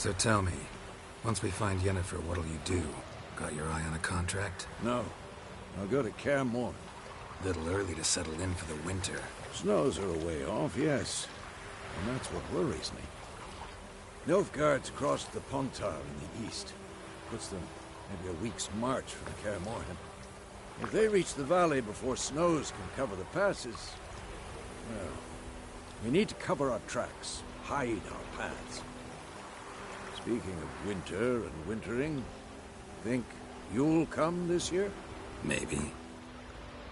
So tell me, once we find Yennefer, what'll you do? Got your eye on a contract? No. I'll go to Kaer Morhen. Little early to settle in for the winter. Snows are a way off, yes. And that's what worries me. Nilfgaard's across the Pontar in the east. Puts them maybe a week's march from Kaer Morhen. If they reach the valley before snows can cover the passes, well, we need to cover our tracks, hide our paths. Speaking of winter and wintering, think you'll come this year? Maybe.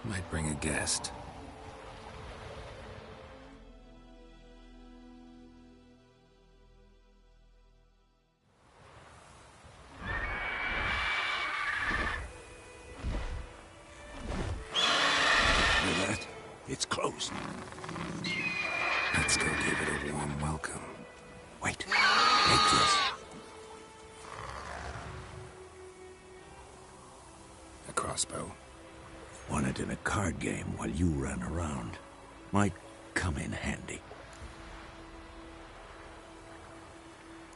Might bring a guest. Hear that? It's closed. Let's go give it a warm welcome. Wait. Take this. A crossbow. Won it in a card game while you ran around. Might come in handy.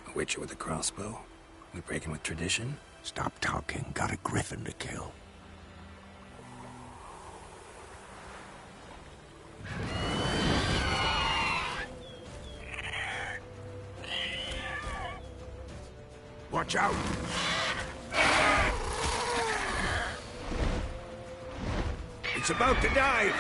A witcher with a crossbow? We breaking with tradition? Stop talking. Got a griffin to kill. Watch out! It's about to dive!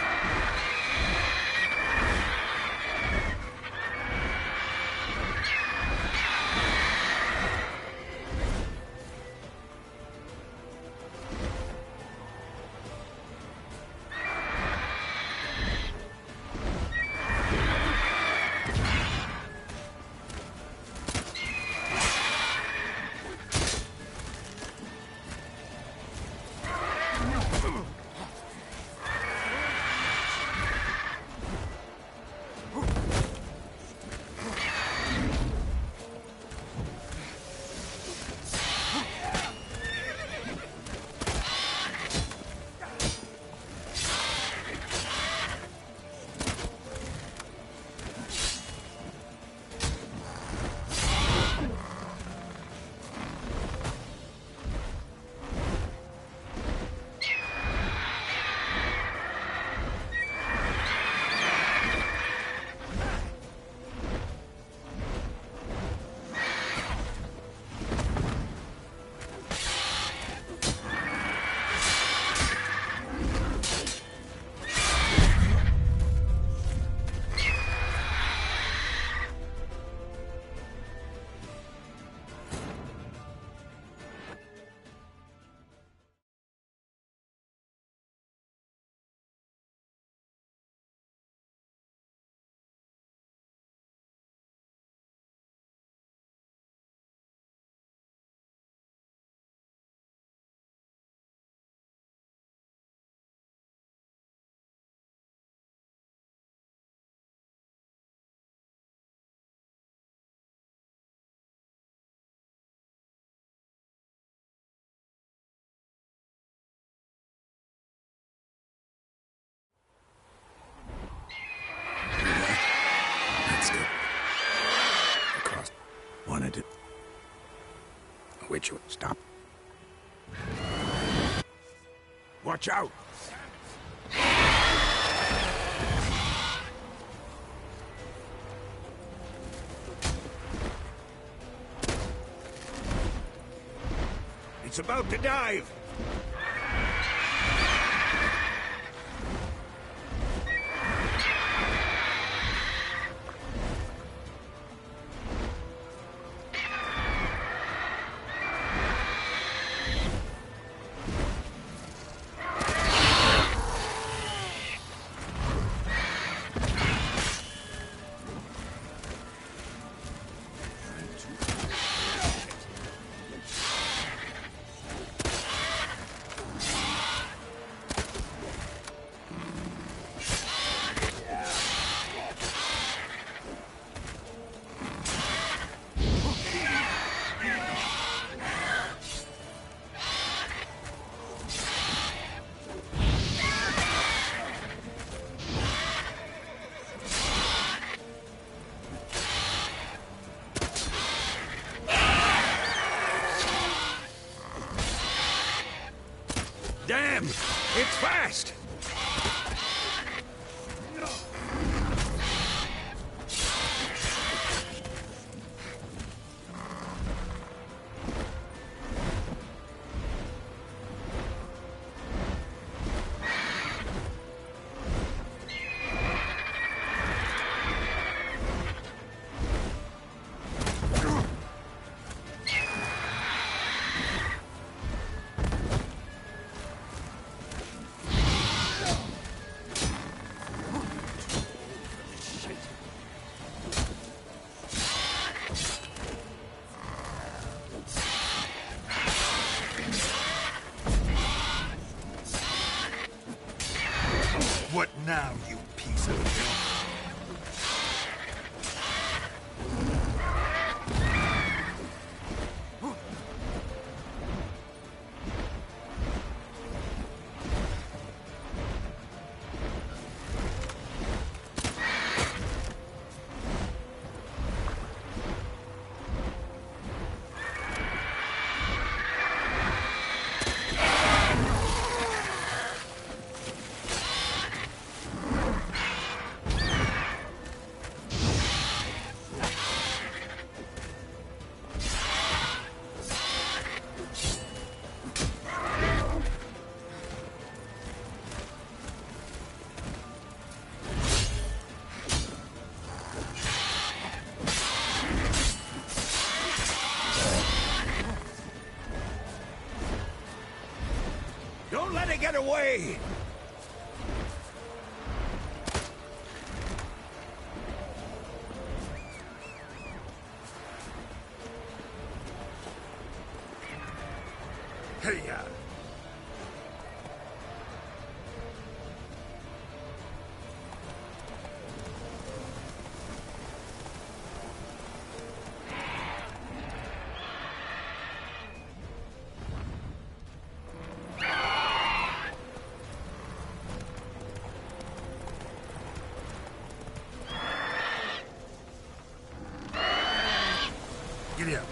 Wanted it. Which Stop. Watch out! It's about to dive! him! It's fast! What now, you piece of junk? Don't let it get away! Hey-ya! Giddy up.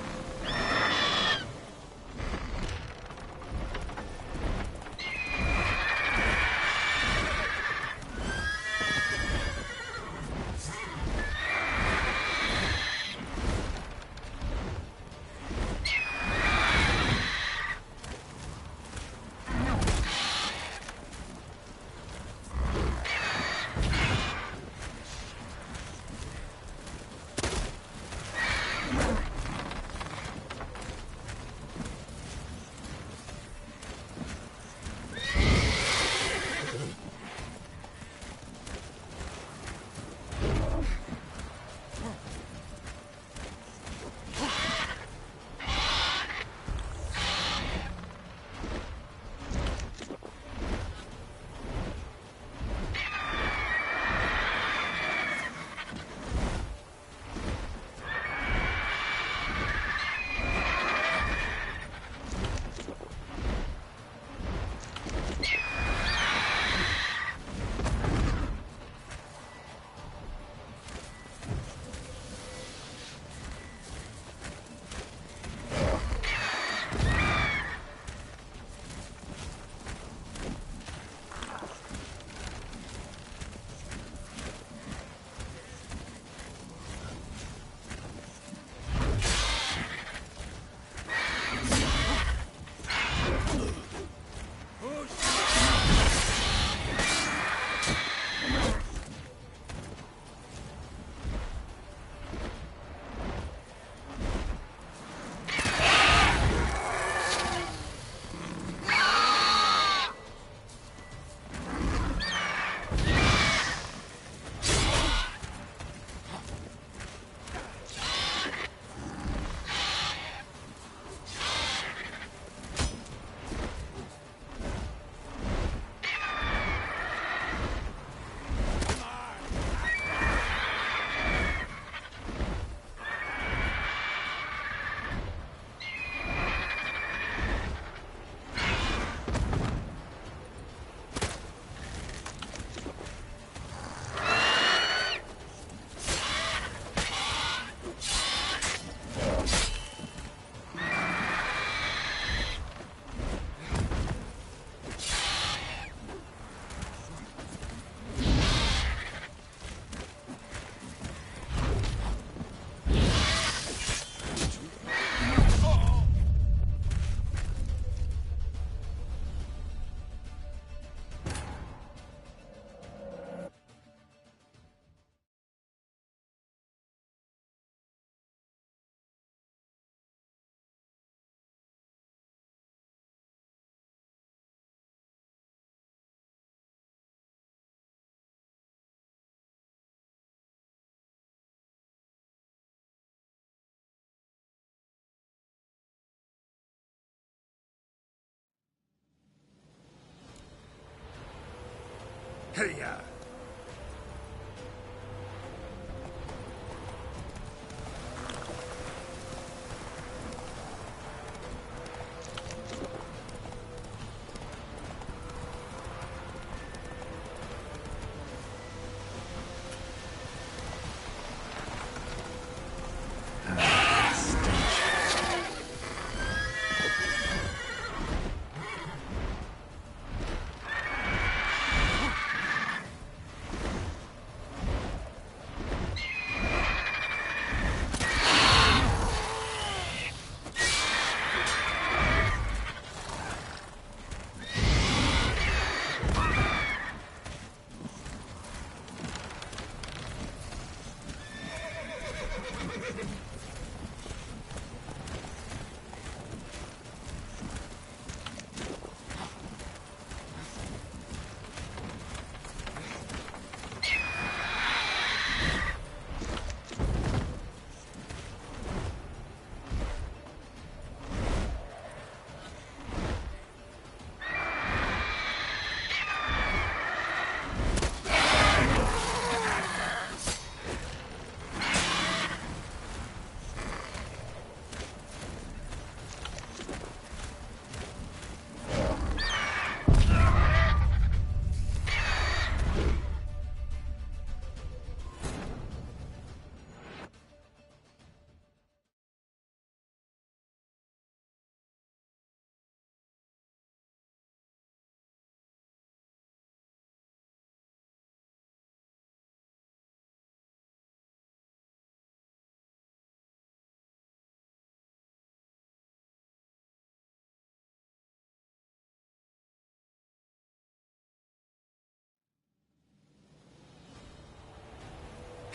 Hey-ya!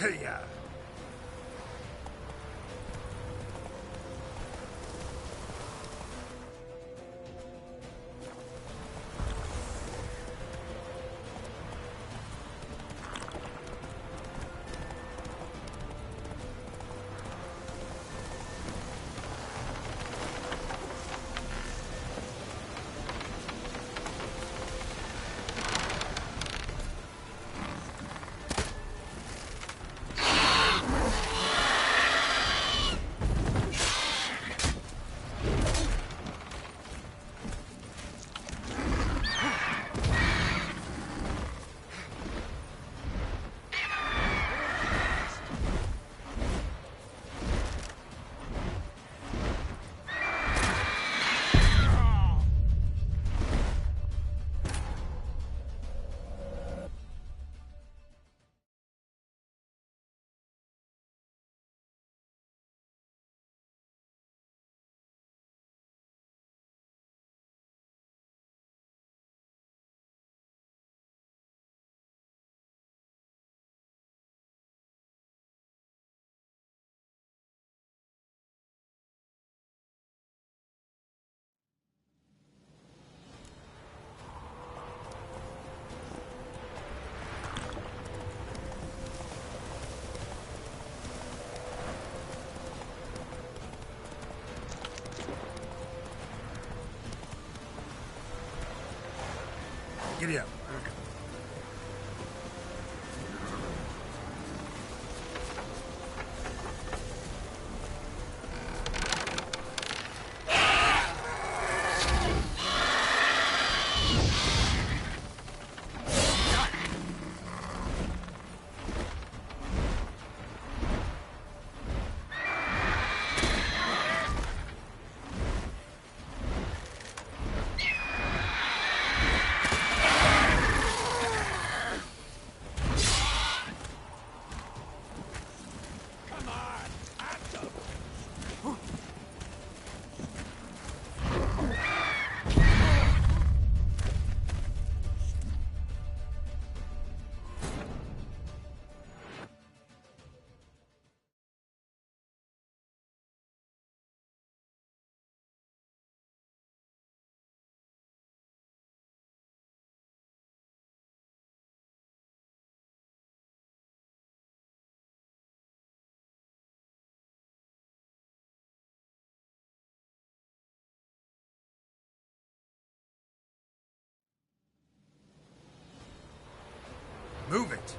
Hey-ya! Giddy up. Move it!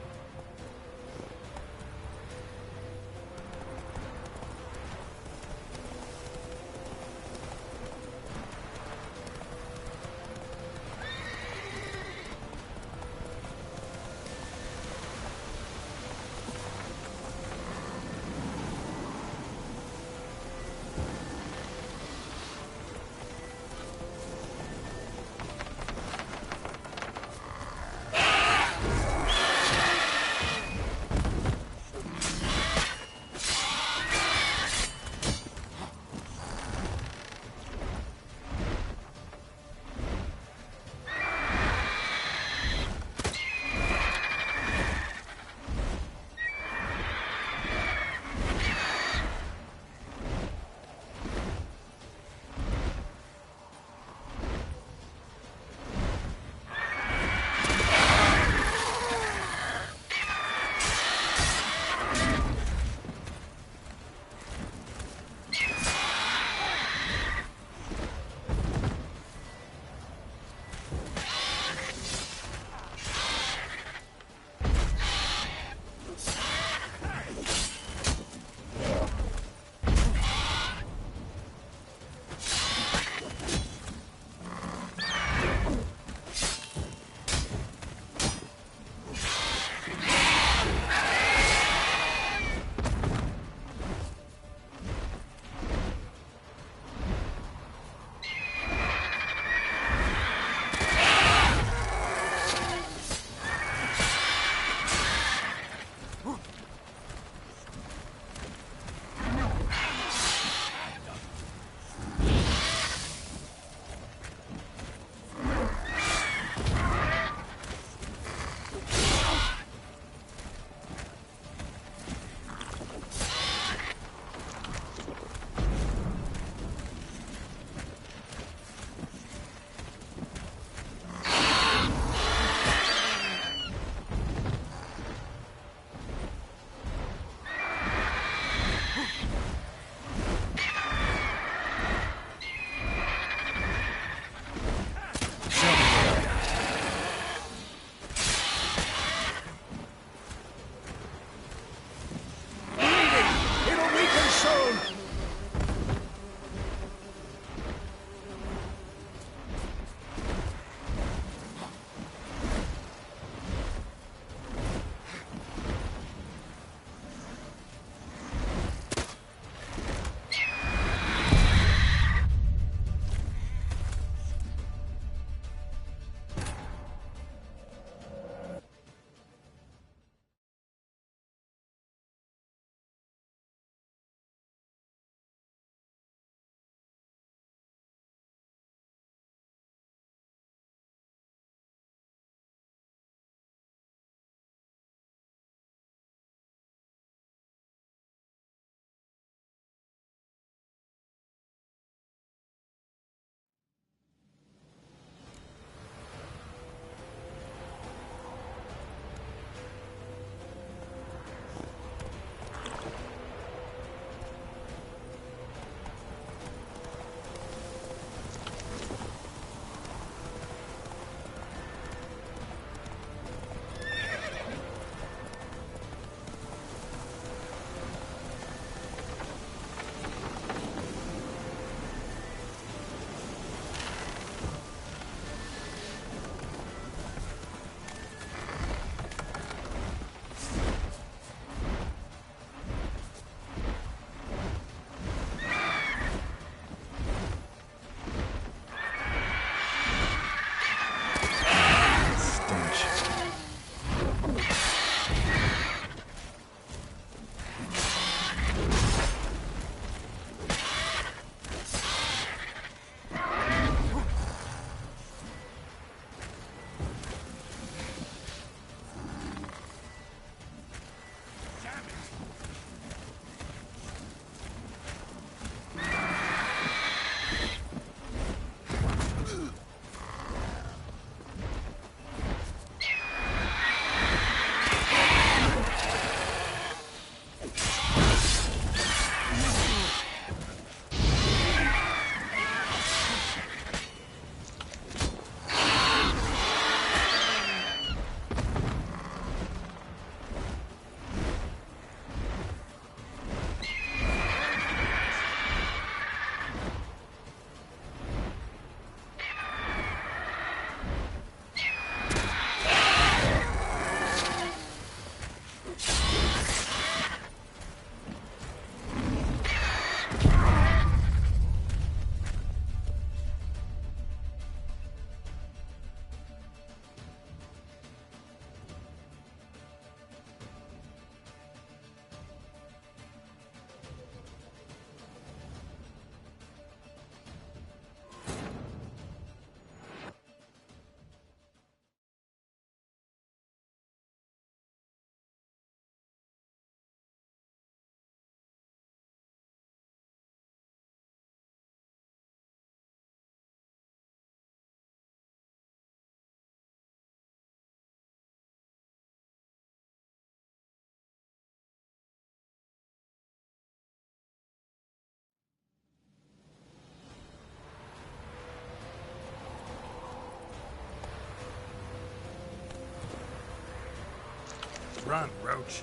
Run, Roach.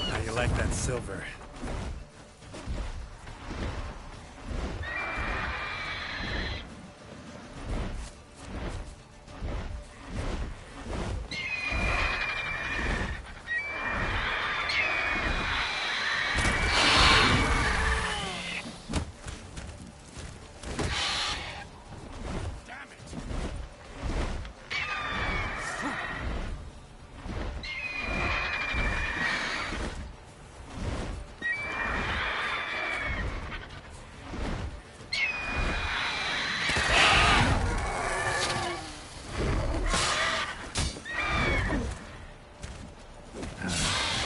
How you like that silver?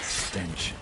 Stench.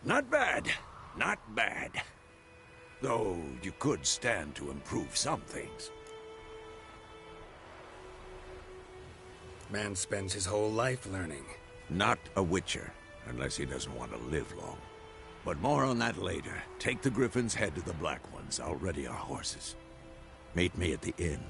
Not bad. Not bad. Though you could stand to improve some things. Man spends his whole life learning. Not a witcher, unless he doesn't want to live long. But more on that later. Take the Griffin's head to the Black Ones. I'll ready our horses. Meet me at the inn.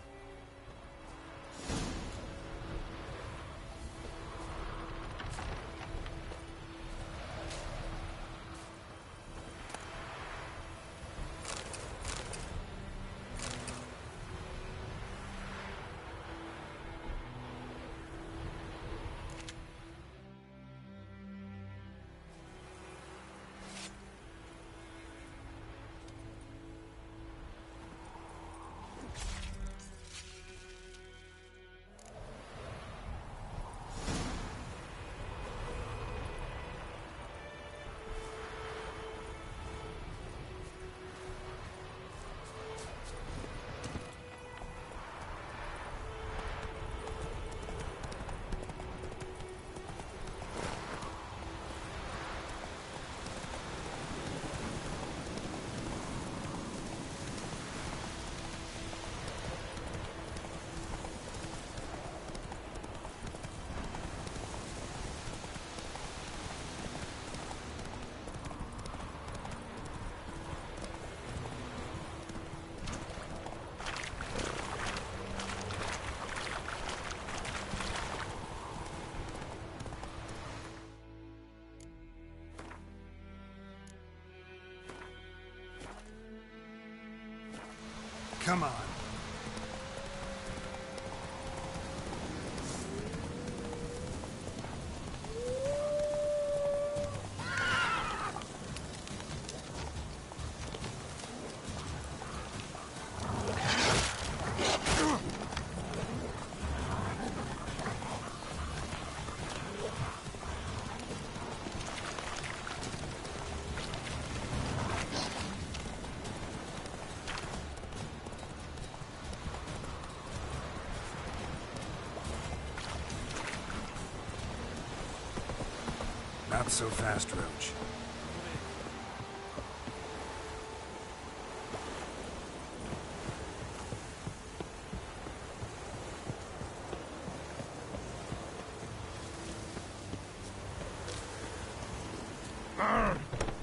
Come on. Not so fast, Roach.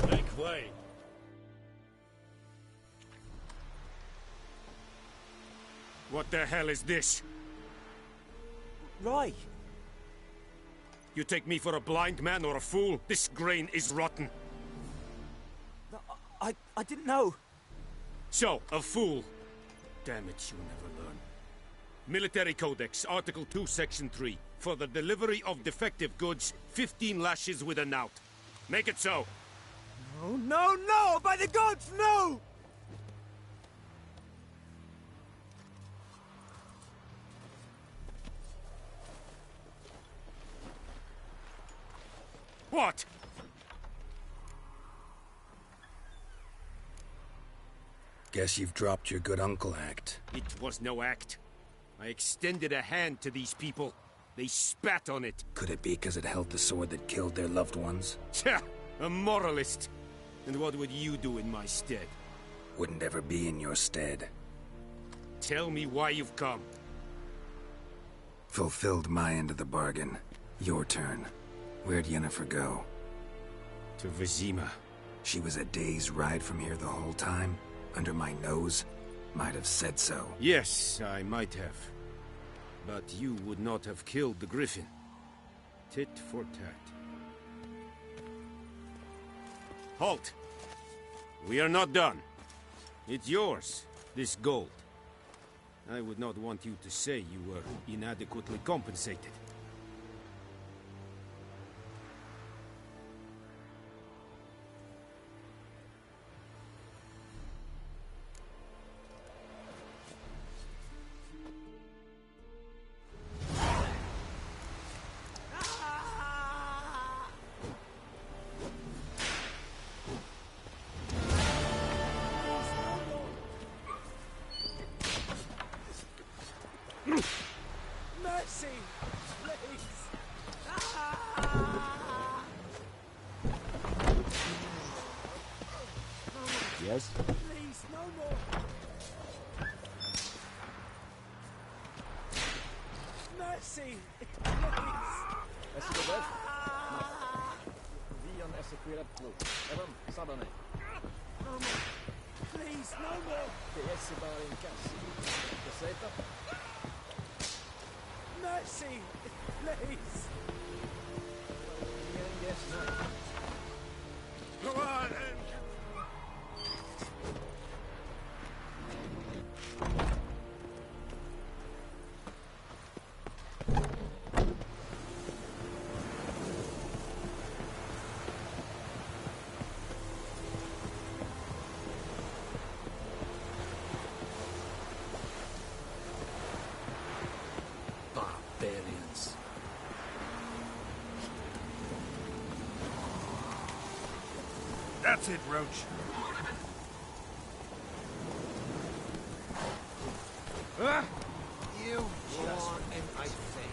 Make way. What the hell is this? Right. You take me for a blind man or a fool? This grain is rotten. I didn't know. So, a fool. Damn it, you never learn. Military Codex, Article 2, Section 3. For the delivery of defective goods, 15 lashes with a knout. Make it so. No, no, no! By the gods, no! What? Guess you've dropped your good uncle act. It was no act. I extended a hand to these people. They spat on it. Could it be because it held the sword that killed their loved ones? Tja, a moralist. And what would you do in my stead? Wouldn't ever be in your stead. Tell me why you've come. Fulfilled my end of the bargain. Your turn. Where'd Yennefer go? To Vizima. She was a day's ride from here the whole time? Under my nose? Might have said so. Yes, I might have. But you would not have killed the griffin. Tit for tat. Halt! We are not done. It's yours, this gold. I would not want you to say you were inadequately compensated. Mercy! Please! Yes? Please, no more! Mercy! Please! Est-ce que bref? Vi on executed blue. Evan, Sabane. No more! Please, no more! PS bara en kass. Receita? Mercy! Please! Yes, no. Come on! Barbarians. That's it, Roach. You want and I think.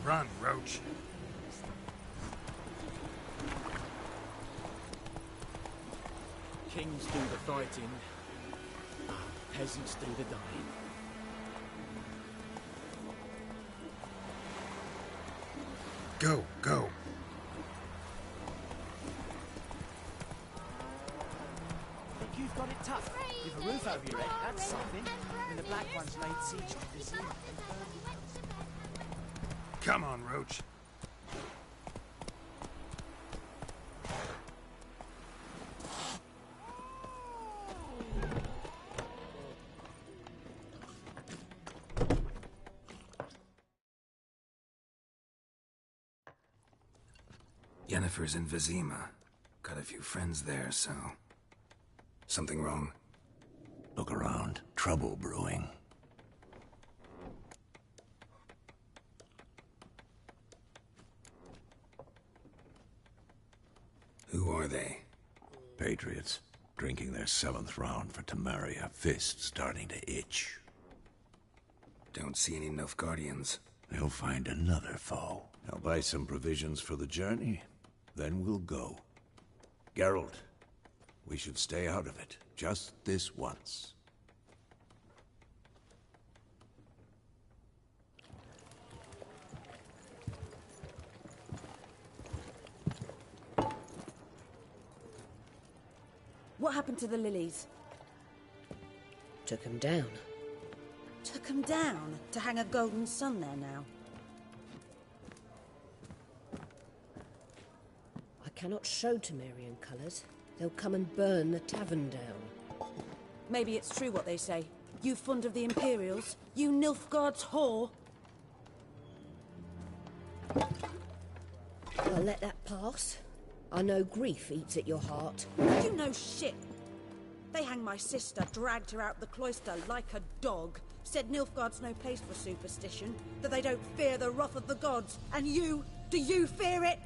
Run, Roach. Kings do the fighting, peasants do the dying. Go, go. Think you've got it tough. With a roof over your head, that's something. When the Black Ones laid siege to this inn. Come on, Roach. Yennefer's in Vizima. Got a few friends there, so... Something wrong? Look around. Trouble brewing. Who are they? Patriots. Drinking their 7th round for Temeria. Fist starting to itch. Don't see any Nilfgaardians. They'll find another foe. I'll buy some provisions for the journey. Then we'll go. Geralt, we should stay out of it. Just this once. What happened to the lilies? Took him down. Took them down to hang a golden sun there now. I cannot show Temerian colours. They'll come and burn the tavern down. Maybe it's true what they say. You fond of the Imperials? You Nilfgaard's whore? I'll let that pass. I know grief eats at your heart. You know shit. They hanged my sister, dragged her out the cloister like a dog. Said Nilfgaard's no place for superstition, that they don't fear the wrath of the gods. And you? Do you fear it?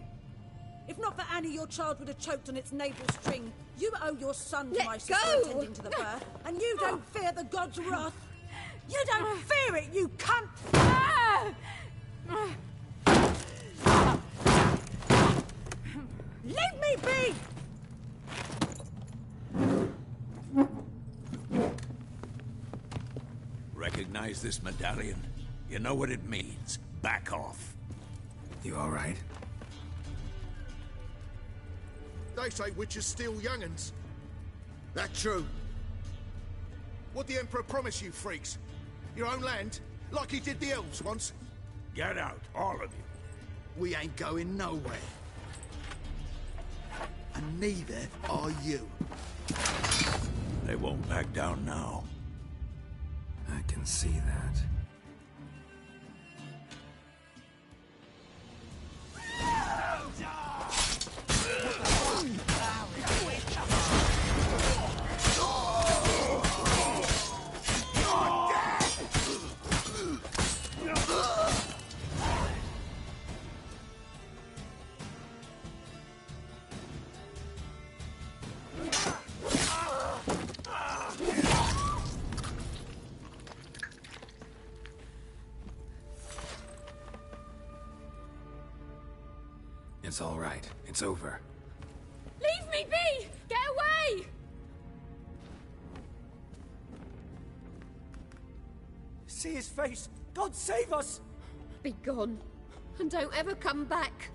If not for Annie, your child would have choked on its navel string. You owe your son to my sister attending to the birth, and you don't fear the gods' wrath. You don't fear it, you cunt! Leave me be! Recognize this medallion? You know what it means. Back off. You all right? They say witches steal young'uns. That true? What'd the Emperor promise you, freaks? Your own land? Like he did the elves once? Get out, all of you. We ain't going nowhere. And neither are you. They won't back down now. I can see that. It's all right. It's over. Leave me be! Get away! See his face! God save us! Be gone. And don't ever come back.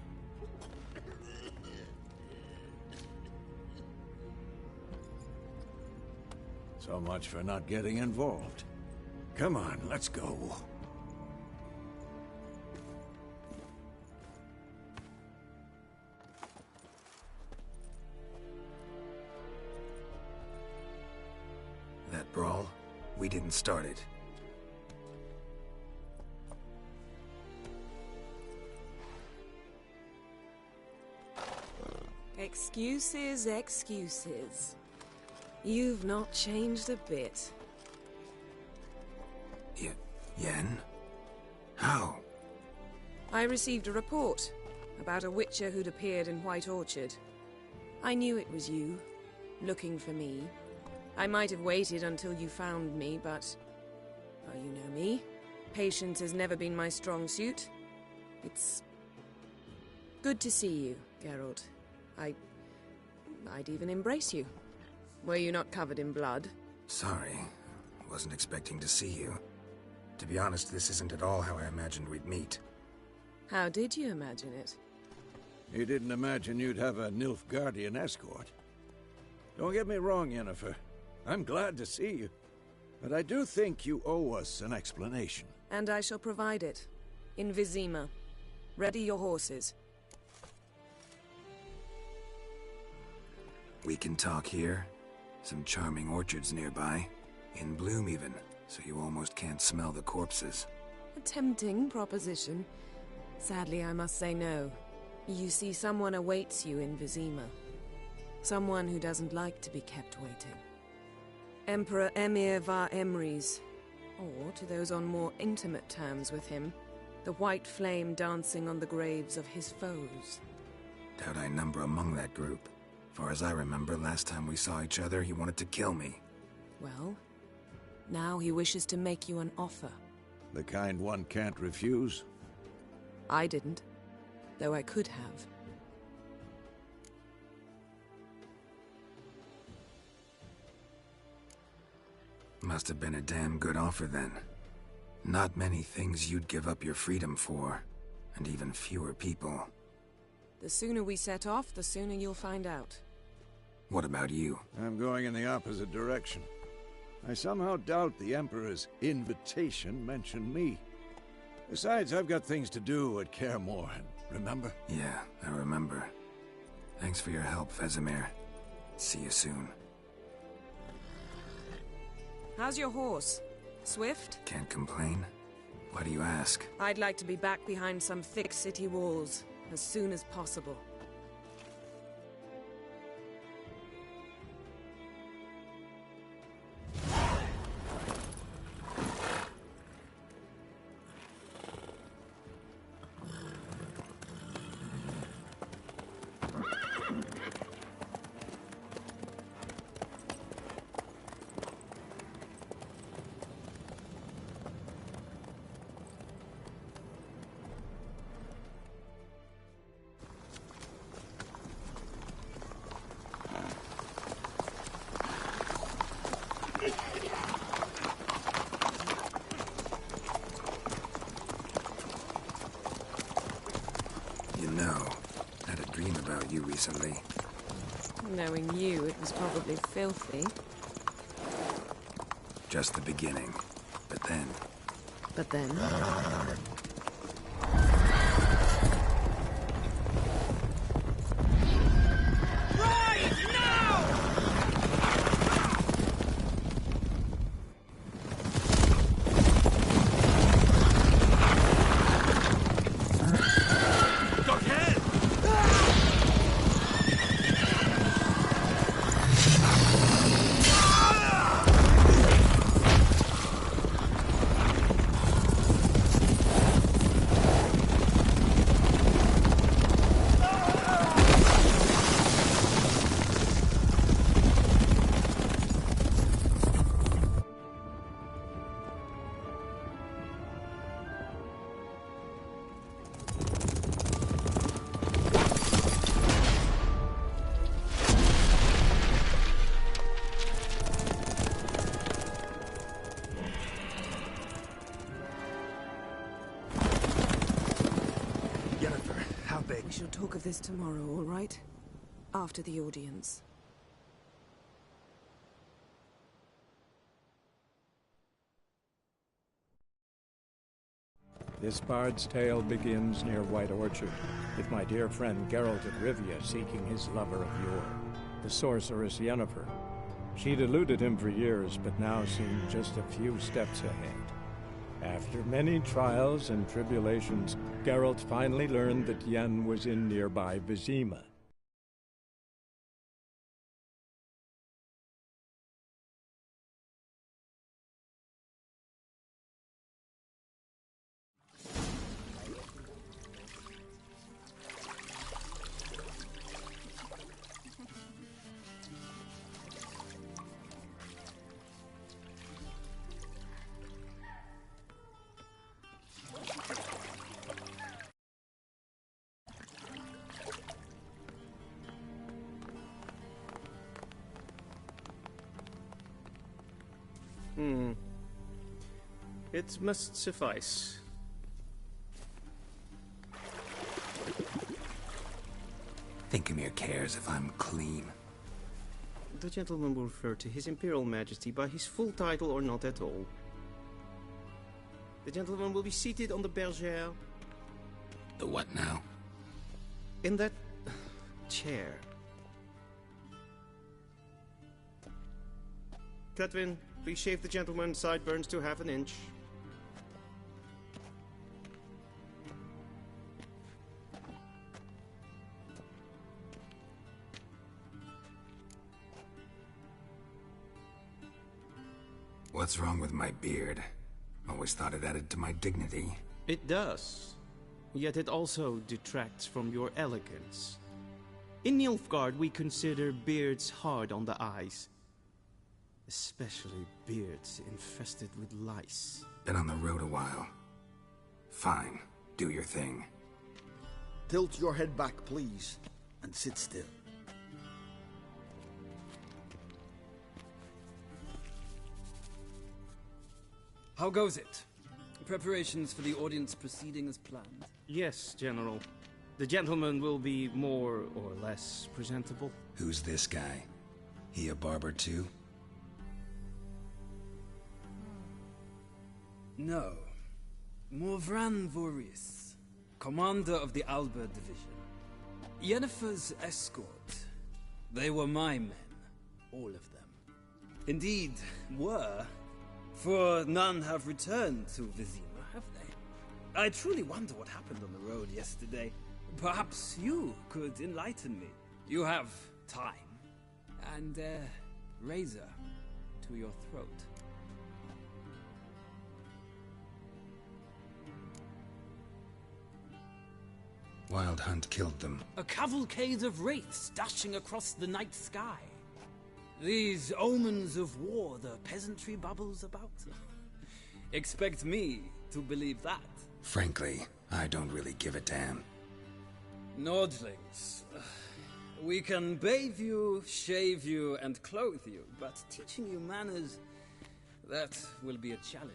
So much for not getting involved. Come on, let's go. That brawl, we didn't start it. Excuses, excuses. You've not changed a bit. Yen? How? I received a report. about a witcher who'd appeared in White Orchard. I knew it was you, looking for me. I might have waited until you found me, but... well, you know me. Patience has never been my strong suit. It's... good to see you, Geralt. I'd even embrace you. Were you not covered in blood? Sorry. Wasn't expecting to see you. To be honest, this isn't at all how I imagined we'd meet. How did you imagine it? You didn't imagine you'd have a Nilfgaardian escort. Don't get me wrong, Yennefer. I'm glad to see you. But I do think you owe us an explanation. And I shall provide it. In Vizima. Ready your horses. We can talk here. Some charming orchards nearby. In bloom even, so you almost can't smell the corpses. A tempting proposition. Sadly, I must say no. You see, someone awaits you in Vizima. Someone who doesn't like to be kept waiting. Emperor Emir var Emrys. Or, to those on more intimate terms with him, the white flame dancing on the graves of his foes. Doubt I number among that group. Far as I remember, last time we saw each other, he wanted to kill me. Well, now he wishes to make you an offer. The kind one can't refuse? I didn't, though I could have. Must have been a damn good offer then. Not many things you'd give up your freedom for, and even fewer people. The sooner we set off, the sooner you'll find out. What about you? I'm going in the opposite direction. I somehow doubt the Emperor's invitation mentioned me. Besides, I've got things to do at Kaer Morhen, remember? Yeah, I remember. Thanks for your help, Vesemir. See you soon. How's your horse? Swift? Can't complain. Why do you ask? I'd like to be back behind some thick city walls, as soon as possible. You know, I had a dream about you recently. Knowing you, it was probably filthy. Just the beginning. But then... But then... We shall talk of this tomorrow, all right? After the audience. This bard's tale begins near White Orchard, with my dear friend Geralt of Rivia seeking his lover of yore, the sorceress Yennefer. She'd eluded him for years, but now seemed just a few steps ahead. After many trials and tribulations, Geralt finally learned that Yen was in nearby Vizima. It must suffice. Think Emir cares if I'm clean. The gentleman will refer to His Imperial Majesty by his full title or not at all. The gentleman will be seated on the bergère. The what now? In that chair. Cletwin, please shave the gentleman's sideburns to half an inch. What's wrong with my beard? Always thought it added to my dignity. It does. Yet it also detracts from your elegance. In Nilfgaard, we consider beards hard on the eyes. Especially beards infested with lice. Been on the road a while. Fine. Do your thing. Tilt your head back, please, and sit still. How goes it? Preparations for the audience proceeding as planned? Yes, General. The gentleman will be more or less presentable. Who's this guy? He a barber too? No. Morvran Voris, commander of the Alba Division. Yennefer's escort. They were my men. All of them. Indeed, were. For none have returned to Vizima, have they? I truly wonder what happened on the road yesterday. Perhaps you could enlighten me. You have time. And a razor to your throat. Wildhunt killed them. A cavalcade of wraiths dashing across the night sky. These omens of war the peasantry bubbles about? Expect me to believe that? Frankly, I don't really give a damn. Nordlings. We can bathe you, shave you, and clothe you, but teaching you manners, that will be a challenge.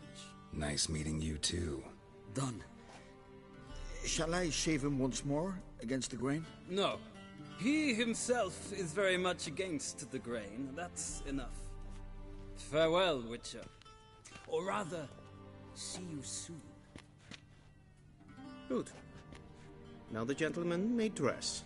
Nice meeting you too. Done. Shall I shave him once more, against the grain? No. He himself is very much against the grain. That's enough. Farewell, Witcher. Or rather, see you soon. Good. Now the gentleman may dress.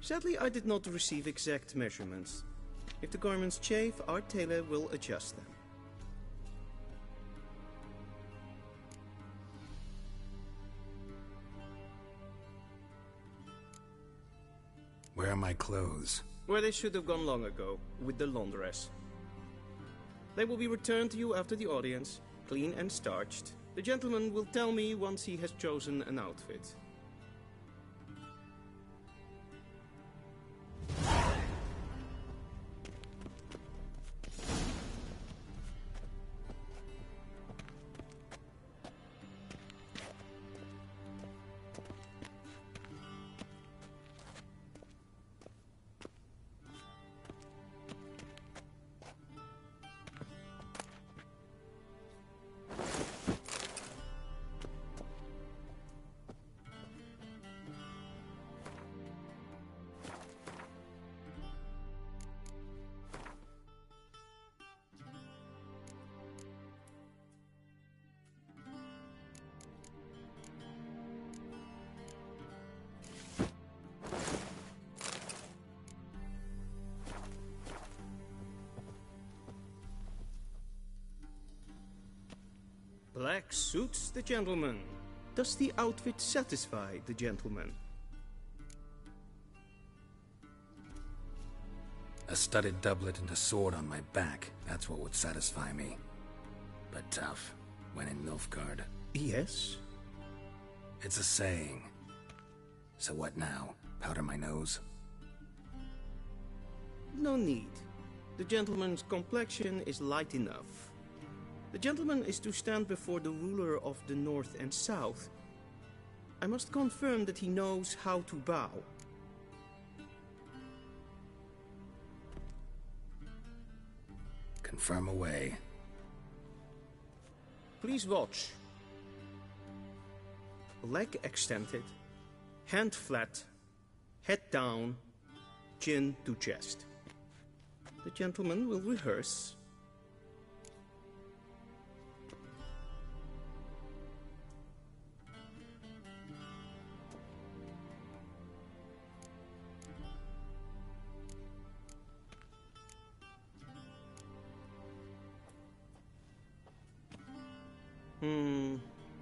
Sadly, I did not receive exact measurements. If the garments chafe, our tailor will adjust them. Where are my clothes? Where they should have gone long ago, with the laundress. They will be returned to you after the audience, clean and starched. The gentleman will tell me once he has chosen an outfit. Black suits the gentleman. Does the outfit satisfy the gentleman? A studded doublet and a sword on my back. That's what would satisfy me. But tough, when in Nilfgaard. Yes? It's a saying. So what now? Powder my nose? No need. The gentleman's complexion is light enough. The gentleman is to stand before the ruler of the North and South. I must confirm that he knows how to bow. Confirm away. Please watch. Leg extended, hand flat, head down, chin to chest. The gentleman will rehearse.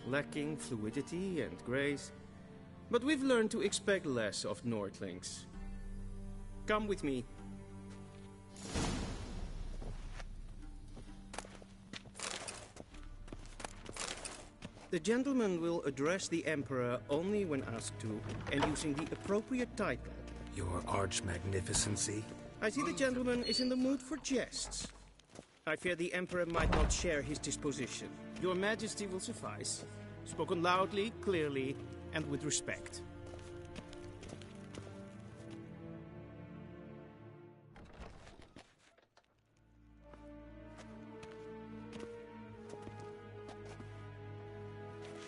Lacking fluidity and grace. But we've learned to expect less of Nordlings. Come with me. The gentleman will address the Emperor only when asked to, and using the appropriate title. Your Arch-Magnificency? I see the gentleman is in the mood for jests. I fear the Emperor might not share his disposition. Your Majesty will suffice. Spoken loudly, clearly, and with respect.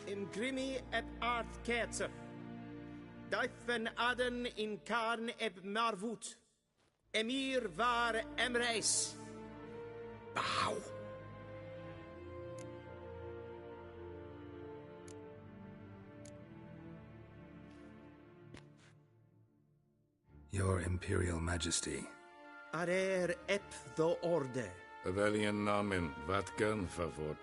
Imgrimi et art ketzer. Daifen aden in karn eb marvut. Emir var emreis. Bow. Your Imperial Majesty. Arer ep the orde. Avelian namen, vatgen favort.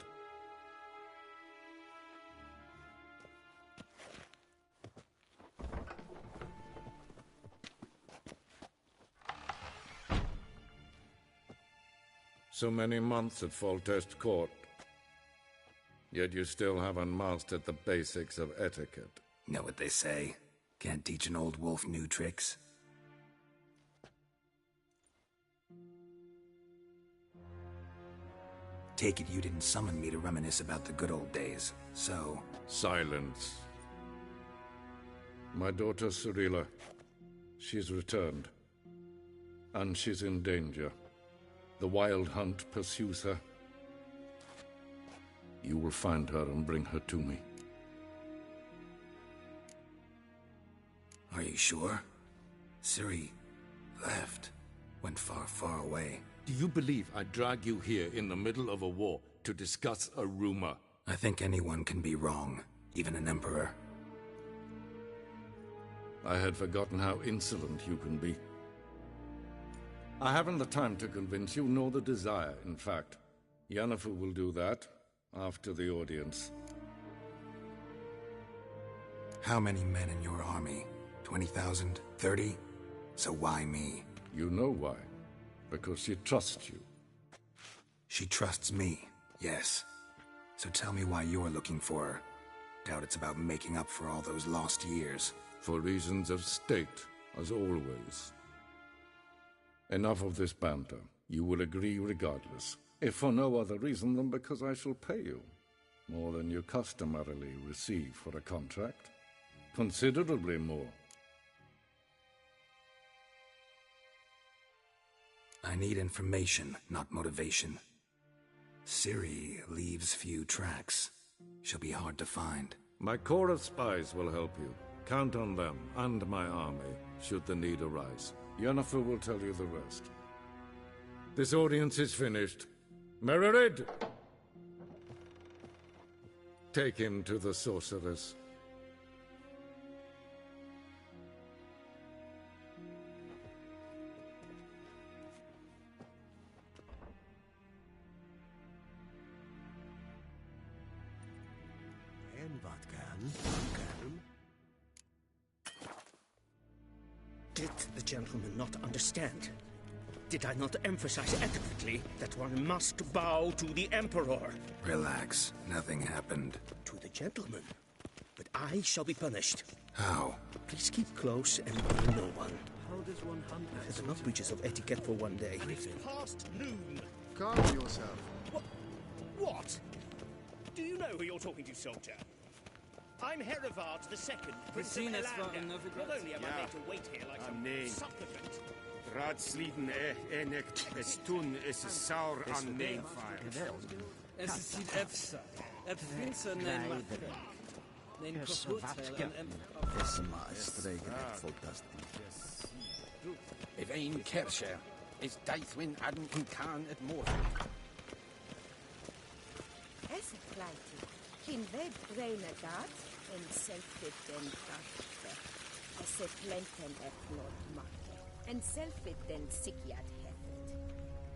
So many months at Foltest Court. Yet you still haven't mastered the basics of etiquette. Know what they say? Can't teach an old wolf new tricks. Take it you didn't summon me to reminisce about the good old days, so... Silence. My daughter Cyrilla, she's returned. And she's in danger. The Wild Hunt pursues her. You will find her and bring her to me. Are you sure? Ciri left. Went far, far away. Do you believe I'd drag you here in the middle of a war to discuss a rumor? I think anyone can be wrong, even an emperor. I had forgotten how insolent you can be. I haven't the time to convince you, nor the desire, in fact. Yennefer will do that after the audience. How many men in your army? 20,000? 30? So why me? You know why. Because she trusts you. She trusts me, yes. So tell me why you're looking for her. Doubt it's about making up for all those lost years. For reasons of state, as always. Enough of this banter. You will agree regardless. If for no other reason than because I shall pay you. More than you customarily receive for a contract. Considerably more. I need information, not motivation. Ciri leaves few tracks. She'll be hard to find. My corps of spies will help you. Count on them, and my army, should the need arise. Yennefer will tell you the rest. This audience is finished. Mererid! Take him to the sorceress. Did the gentleman not understand? Did I not emphasize adequately that one must bow to the Emperor? Relax. Nothing happened. To the gentleman. But I shall be punished. How? Please keep close and bother no one. How does one hunt that There's sort enough breaches of etiquette for one day. And it's past noon. Calm yourself. What? Do you know who you're talking to, soldier? I'm Herivard II, Prince of Not Helander. Not only am I made to wait here like some nee. supplicant. Raadsleden enig is toen is sour aan neemfire. Es ist die Efsa. Finse nein Macht. Nein Kaputt en If ein Kersher is Daithwin Adam and Khan at Morton. Es is plenty. Kin ved brainer dat en selfit den kaffe. Es is plenten et blod makke. En selfit den sikiat hefet.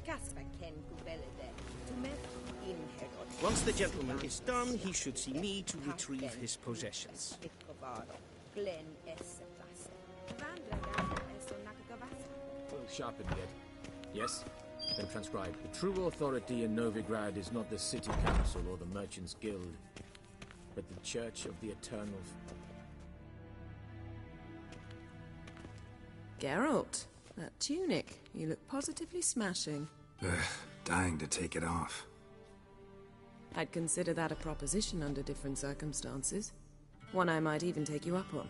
Gasva ken gubelle den. To met in herod. Once the gentleman is done, he should see me to retrieve his possessions. Glen esse vasse. Vandra eso nakagavassa. Well sharpened yet. Yes? Then transcribe. The true authority in Novigrad is not the city council or the merchants' guild, but the Church of the Eternal. Geralt, that tunic. You look positively smashing. Dying to take it off. I'd consider that a proposition under different circumstances. One I might even take you up on.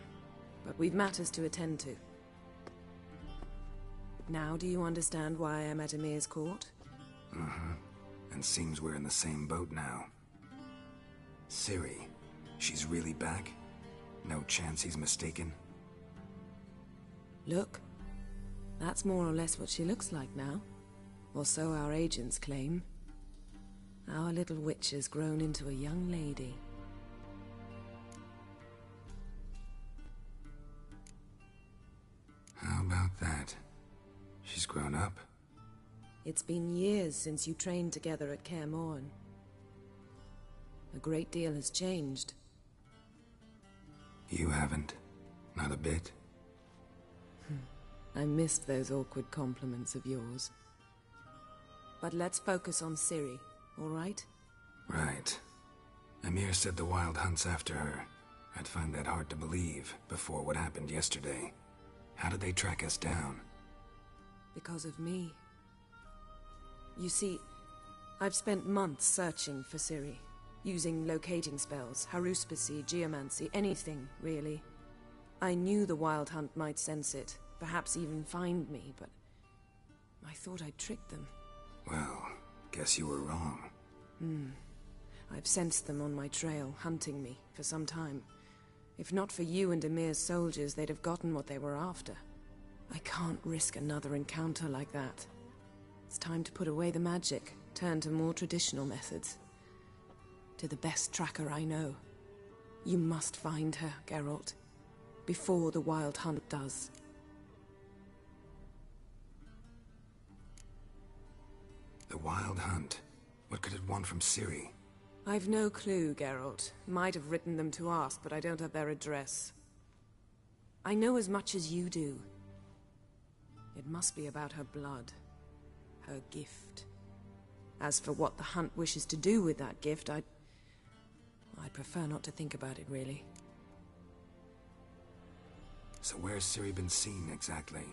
But we've matters to attend to. Now do you understand why I'm at Emir's court? Mm-hmm. And seems we're in the same boat now. Ciri, she's really back? No chance he's mistaken? Look, that's more or less what she looks like now. Or so our agents claim. Our little witch has grown into a young lady. How about that? She's grown up? It's been years since you trained together at Kaer Morhen. A great deal has changed. You haven't? Not a bit? I missed those awkward compliments of yours. But let's focus on Ciri, all right? Right. Emir said the Wild Hunt's after her. I'd find that hard to believe before what happened yesterday. How did they track us down? Because of me. You see, I've spent months searching for Ciri, using locating spells, haruspicy, geomancy, anything, really. I knew the Wild Hunt might sense it, perhaps even find me, but I thought I'd tricked them. Well, guess you were wrong. I've sensed them on my trail, hunting me, for some time. If not for you and Emir's soldiers, they'd have gotten what they were after. I can't risk another encounter like that. It's time to put away the magic, turn to more traditional methods. To the best tracker I know. You must find her, Geralt. Before the Wild Hunt does. The Wild Hunt? What could it want from Ciri? I've no clue, Geralt. Might have written them to ask, but I don't have their address. I know as much as you do. It must be about her blood. Her gift. As for what the Hunt wishes to do with that gift, I'd prefer not to think about it, really. So where's Ciri been seen, exactly?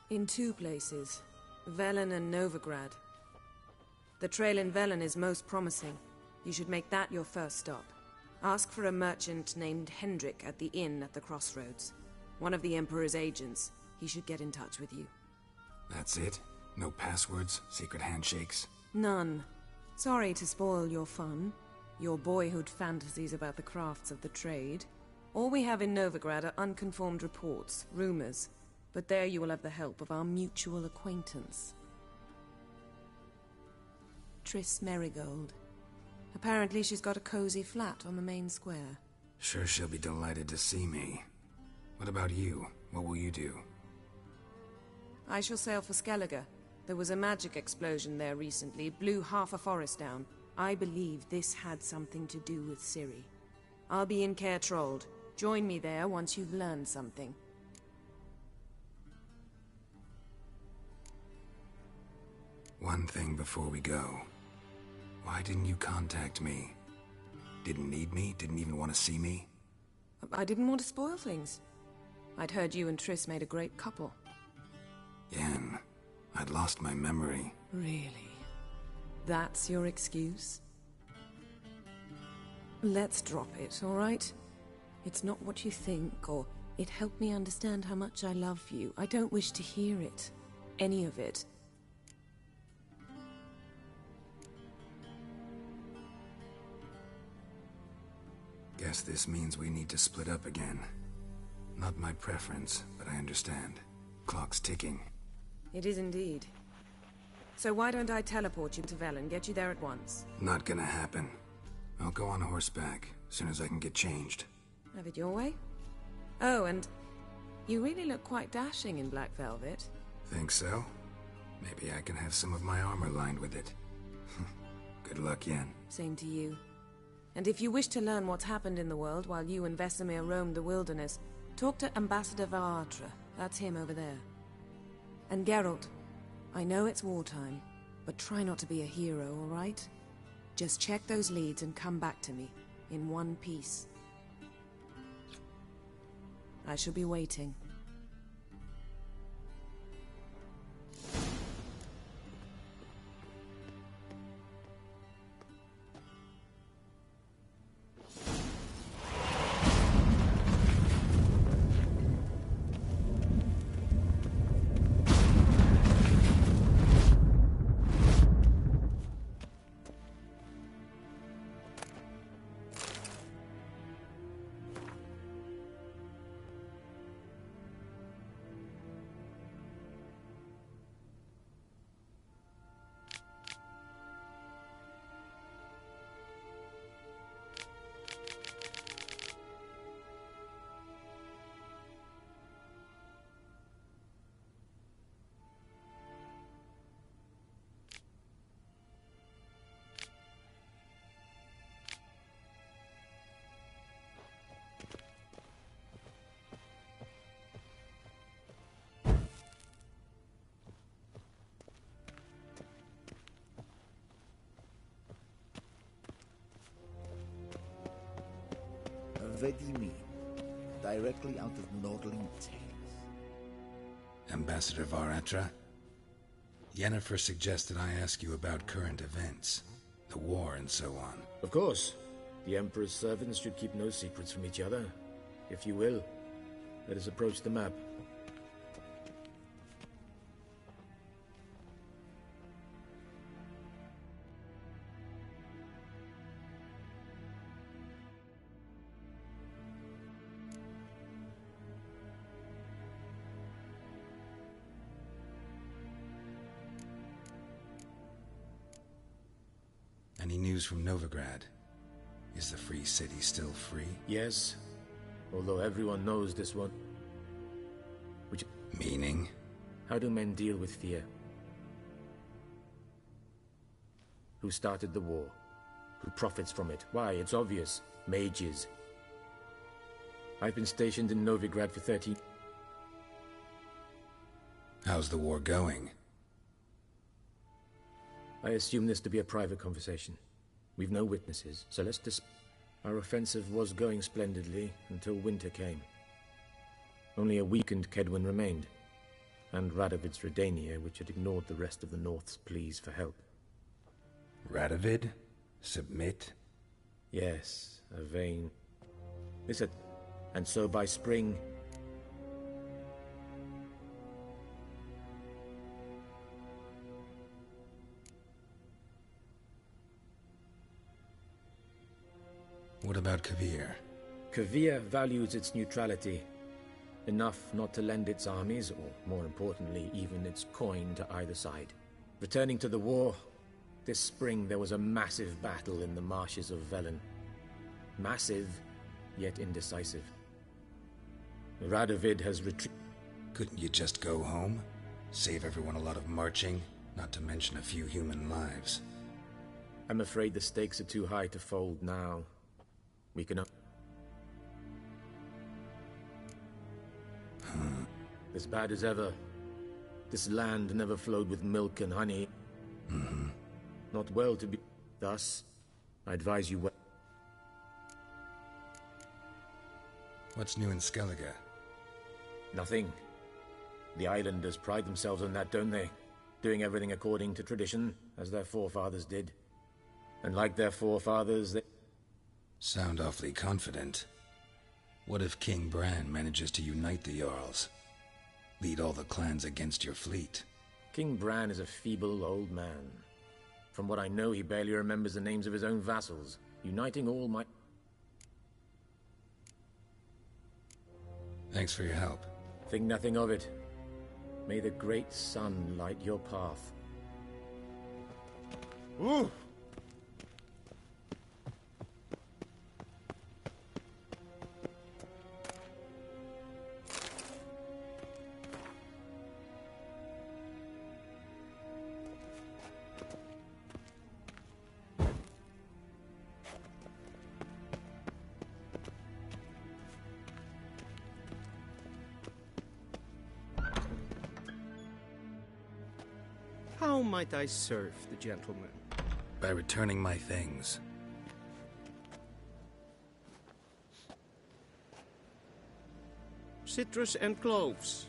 In two places. Velen and Novigrad. The trail in Velen is most promising. You should make that your first stop. Ask for a merchant named Hendrik at the inn at the crossroads. One of the Emperor's agents. He should get in touch with you. That's it? No passwords? Secret handshakes? None. Sorry to spoil your fun. Your boyhood fantasies about the crafts of the trade. All we have in Novigrad are unconformed reports, rumors. But there you will have the help of our mutual acquaintance. Triss Merigold. Apparently she's got a cozy flat on the main square. Sure she'll be delighted to see me. What about you? What will you do? I shall sail for Skellige. There was a magic explosion there recently, blew half a forest down. I believe this had something to do with Ciri. I'll be in Caer Trold. Join me there once you've learned something. One thing before we go. Why didn't you contact me? Didn't need me? Didn't even want to see me? I didn't want to spoil things. I'd heard you and Triss made a great couple. Yen, I'd lost my memory. Really? That's your excuse? Let's drop it, all right? It's not what you think, or it helped me understand how much I love you. I don't wish to hear it. Any of it. Guess this means we need to split up again. Not my preference, but I understand. Clock's ticking. It is indeed. So why don't I teleport you to Velen, get you there at once? Not gonna happen. I'll go on horseback, as soon as I can get changed. Have it your way? Oh, and you really look quite dashing in black velvet. Think so? Maybe I can have some of my armor lined with it. Good luck, Yen. Same to you. And if you wish to learn what's happened in the world while you and Vesemir roamed the wilderness, talk to Ambassador Varatra. That's him over there. And Geralt, I know it's wartime, but try not to be a hero, all right? Just check those leads and come back to me, in one piece. I shall be waiting. Vedimi, directly out of Nordling Tales. Ambassador Varatra? Yennefer suggested I ask you about current events, the war and so on. Of course. The Emperor's servants should keep no secrets from each other. If you will, let us approach the map. Any news from Novigrad? Is the free city still free? Yes, although everyone knows this one. Which... Meaning? How do men deal with fear? Who started the war? Who profits from it? Why, it's obvious. Mages. I've been stationed in Novigrad for 13... How's the war going? I assume this to be a private conversation. We've no witnesses, so let's Our offensive was going splendidly until winter came. Only a weakened Kedwin remained, and Radovid's Redania, which had ignored the rest of the North's pleas for help. Radovid? Submit? Yes, a vain... Listen, and so by spring... What about Kavir? Kavir values its neutrality, enough not to lend its armies, or more importantly, even its coin to either side. Returning to the war, this spring there was a massive battle in the marshes of Velen. Massive, yet indecisive. Radovid has retreated. Couldn't you just go home? Save everyone a lot of marching, not to mention a few human lives. I'm afraid the stakes are too high to fold now. We can... As bad as ever. This land never flowed with milk and honey. Not well to be... Thus, I advise you well. What's new in Skellige? Nothing. The islanders pride themselves on that, don't they? Doing everything according to tradition, as their forefathers did. And like their forefathers, they... Sound awfully confident. What if King Bran manages to unite the Jarls? Lead all the clans against your fleet? King Bran is a feeble old man. From what I know, he barely remembers the names of his own vassals. Uniting all might... Thanks for your help. Think nothing of it. May the great sun light your path. Ooh! How might I serve the gentleman? By returning my things. Citrus and cloves.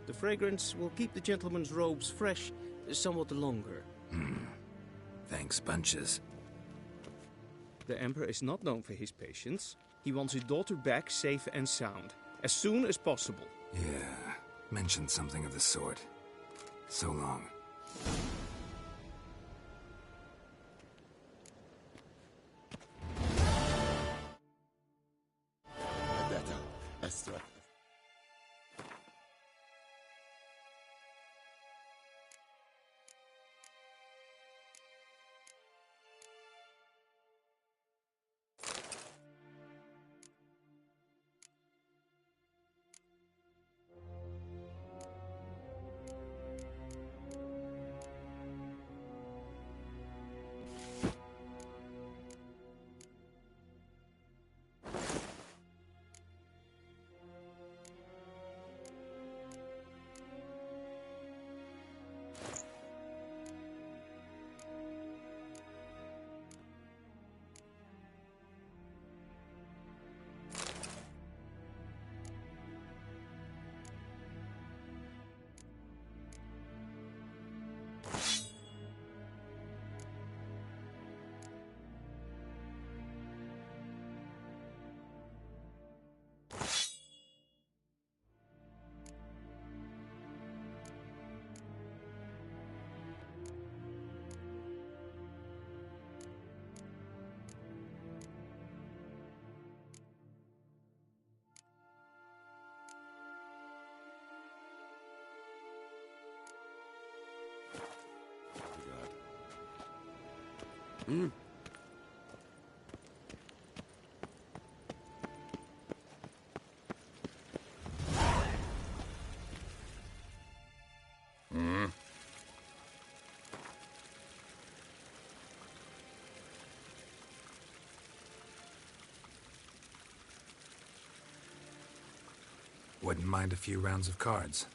The fragrance will keep the gentleman's robes fresh somewhat longer. Thanks, bunches. The Emperor is not known for his patience. He wants his daughter back safe and sound, as soon as possible. Yeah, mentioned something of the sort. So long. Wouldn't mind a few rounds of cards.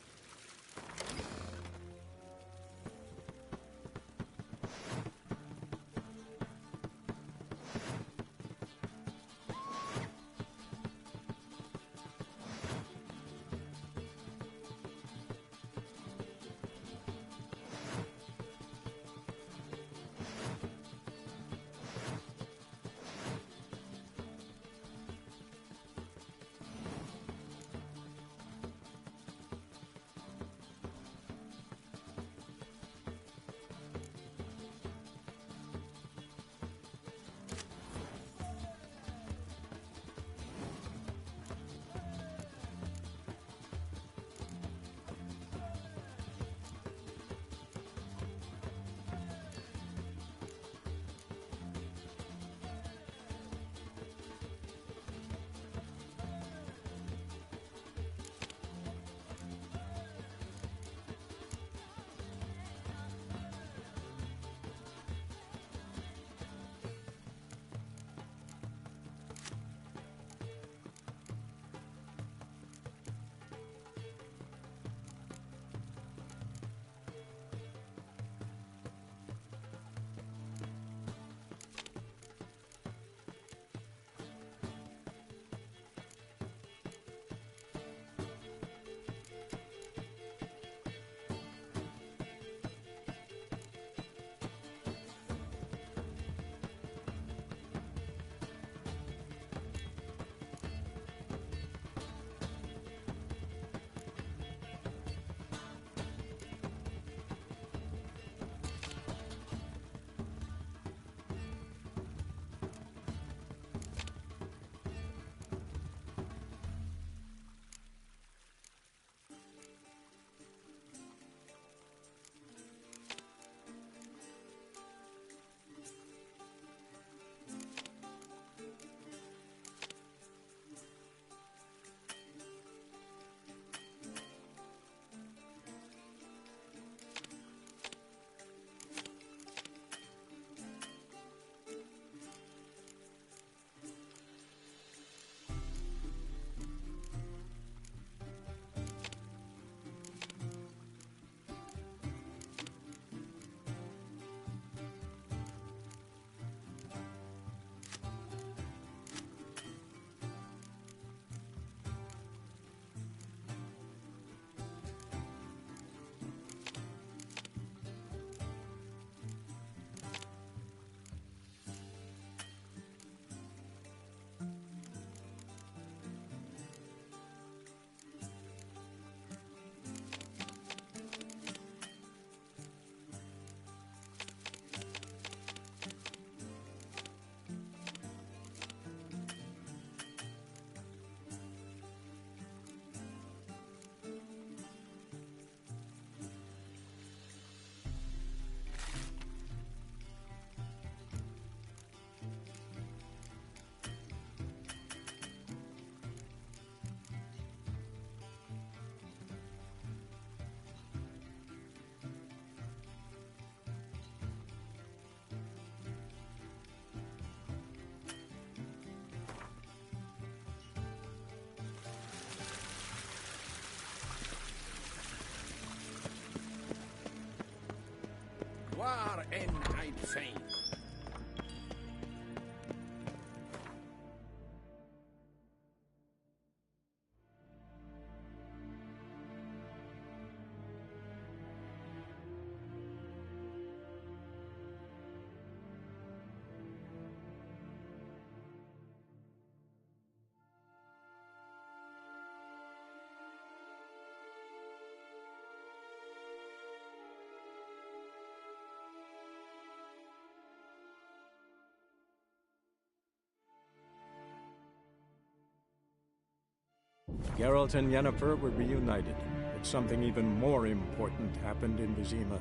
Geralt and Yennefer were reunited, but something even more important happened in Vizima.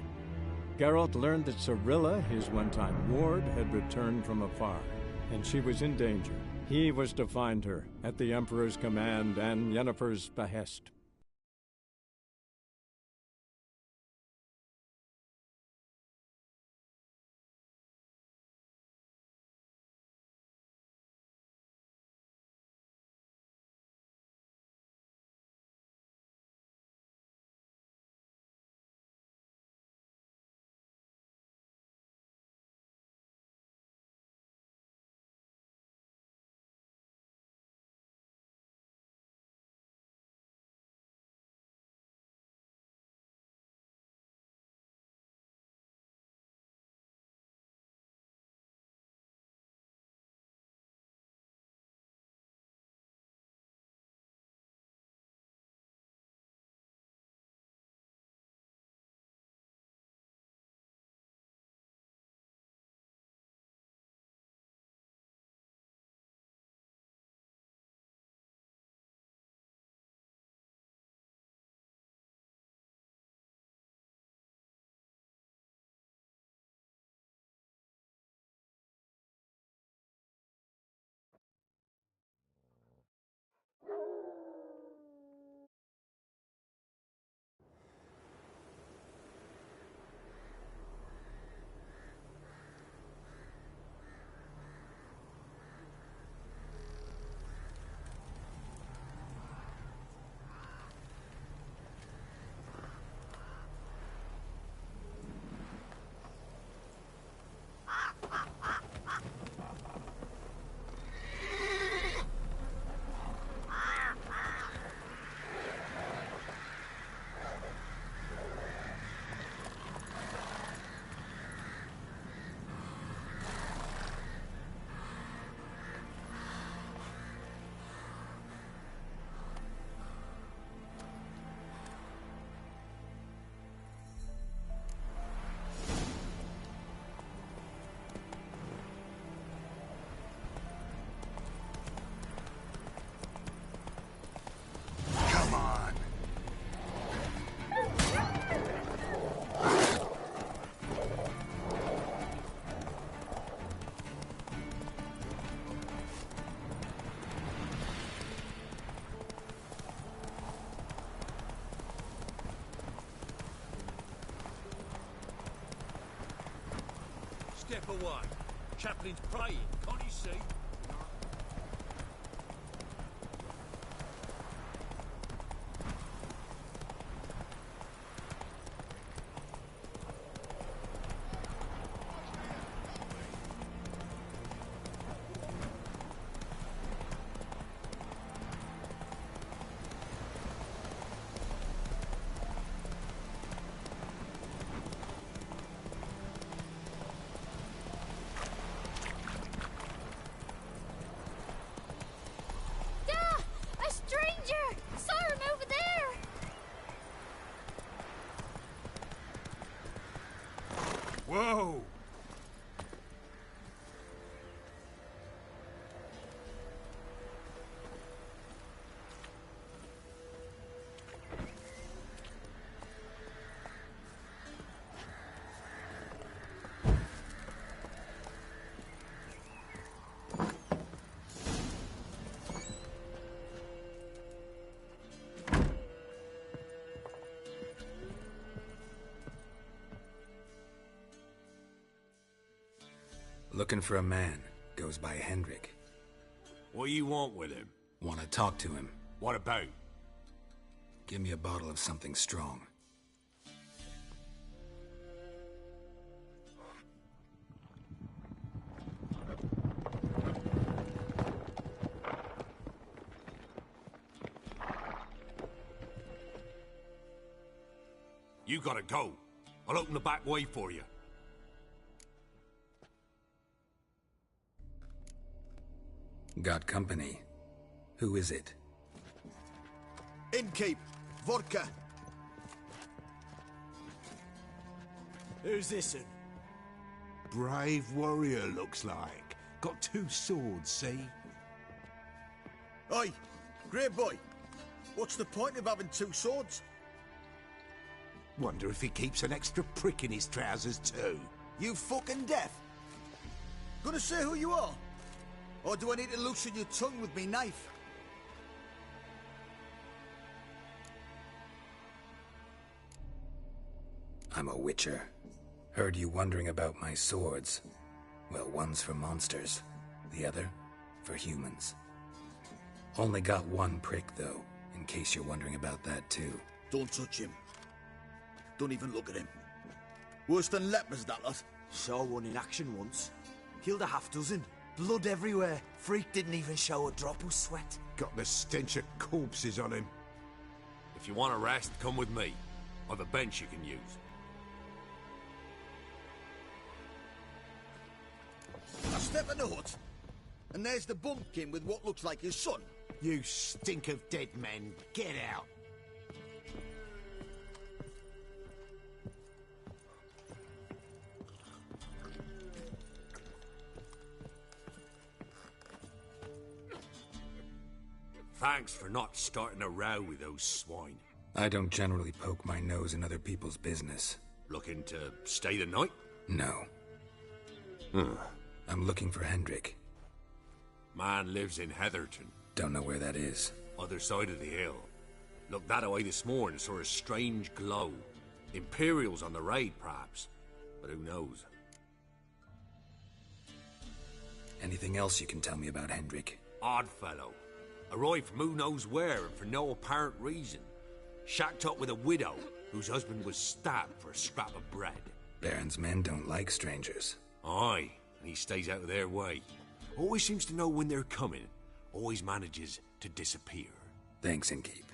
Geralt learned that Cirilla, his one-time ward, had returned from afar, and she was in danger. He was to find her, at the Emperor's command and Yennefer's behest. Step away. Chaplain's praying, can't you see? Whoa! Looking for a man. Goes by Hendrik. What do you want with him? Want to talk to him. What about? Give me a bottle of something strong. You gotta go. I'll open the back way for you. Got company. Who is it? Innkeep. Vodka. Who's this one? Brave warrior, looks like. Got 2 swords, see? Oi, great boy. What's the point of having two swords? Wonder if he keeps an extra prick in his trousers too. You fucking deaf? Gonna say who you are? Or do I need to loosen your tongue with me knife? I'm a witcher. Heard you wondering about my swords. Well, one's for monsters, the other for humans. Only got one prick, though, in case you're wondering about that, too. Don't touch him. Don't even look at him. Worse than lepers, that lot. Saw one in action once. Killed a half dozen. Blood everywhere. Freak didn't even show a drop of sweat. Got the stench of corpses on him. If you want a rest, come with me. I've a bench you can use. I step in the hut, and there's the bumpkin with what looks like his son. You stink of dead men. Get out. Thanks for not starting a row with those swine. I don't generally poke my nose in other people's business. Looking to stay the night? No. I'm looking for Hendrik. Man lives in Heatherton. Don't know where that is. Other side of the hill. Looked that away this morning, saw a strange glow. Imperials on the raid, perhaps. But who knows? Anything else you can tell me about Hendrik? Odd fellow. Arrived from who knows where and for no apparent reason. Shacked up with a widow whose husband was stabbed for a scrap of bread. Baron's men don't like strangers. Aye, and he stays out of their way. Always seems to know when they're coming. Always manages to disappear. Thanks, Innkeep.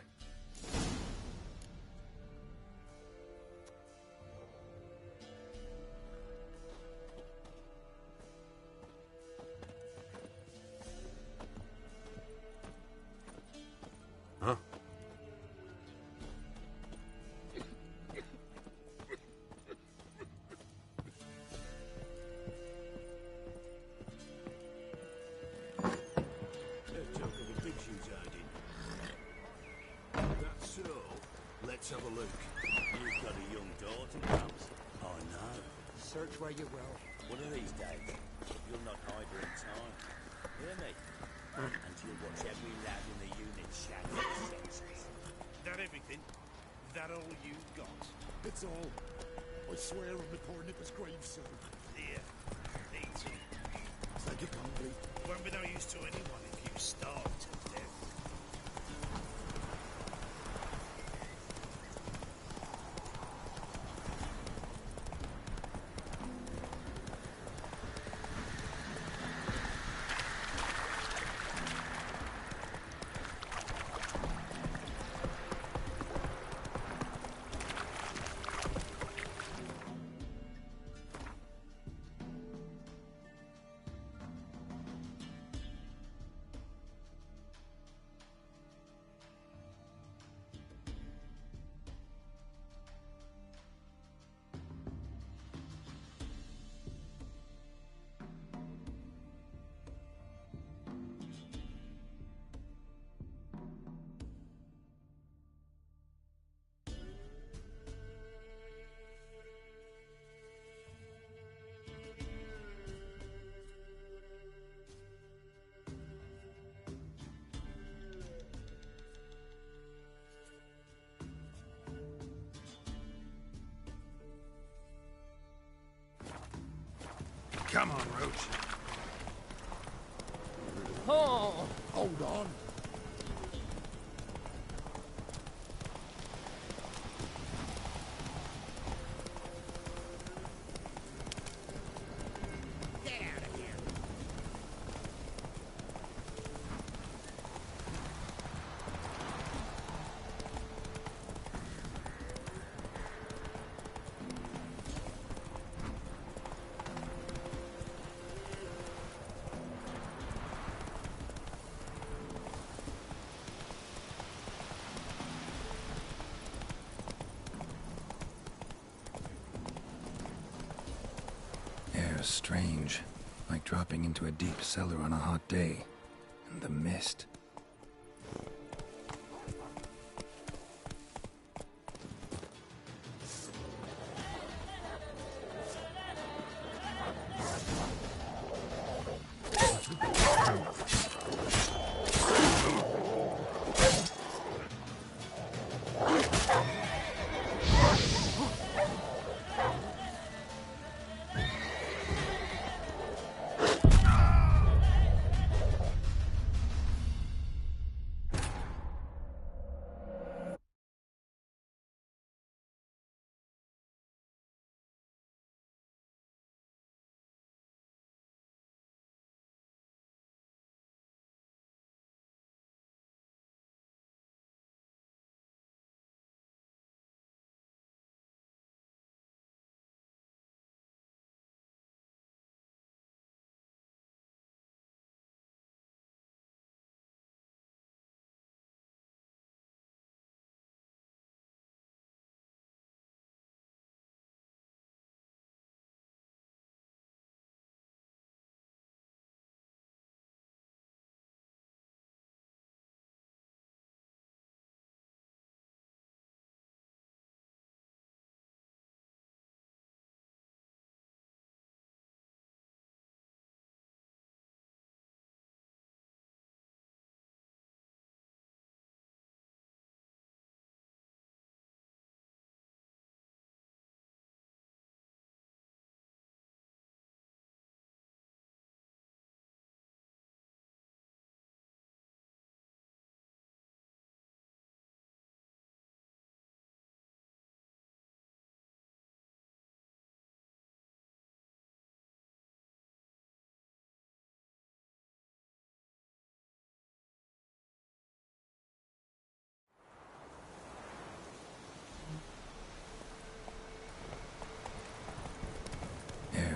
Huh? That's so. Let's have a look. You've got a young daughter, perhaps? I know. Search where you will. One of these days, you'll not hide her in time. Hear me? And you'll watch every lad in the unit shatter his senses. That everything? That all you got? It's all. I swear on the poor nipper's grave, sir. Here, eat it. Thank you kindly. Won't be no use to anyone if you starve to death. Come on, Roach. Oh! Hold on. Get out of here. Air's strange. Like dropping into a deep cellar on a hot day. And the mist.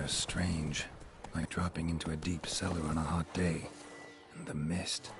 strange, like dropping into a deep cellar on a hot day. And the mist.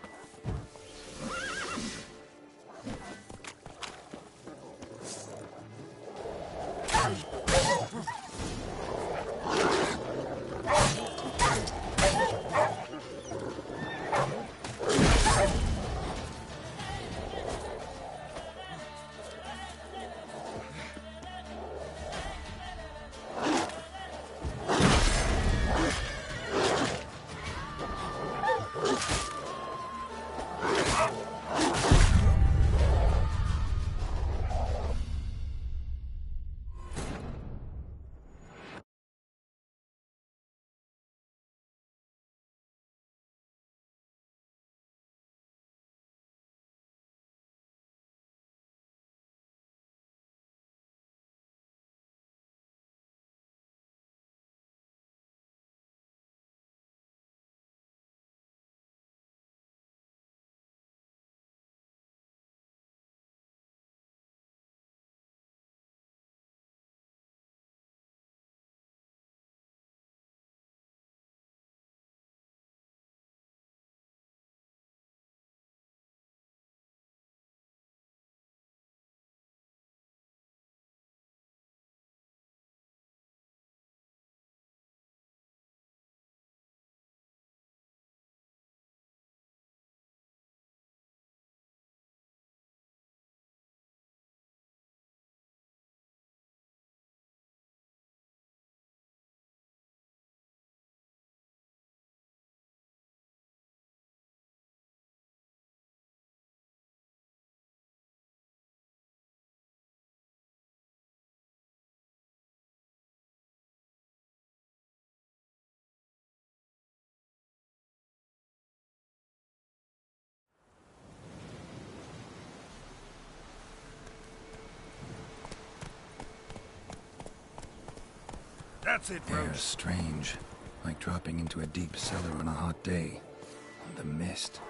That's it, Air strange, like dropping into a deep cellar on a hot day. And the mist.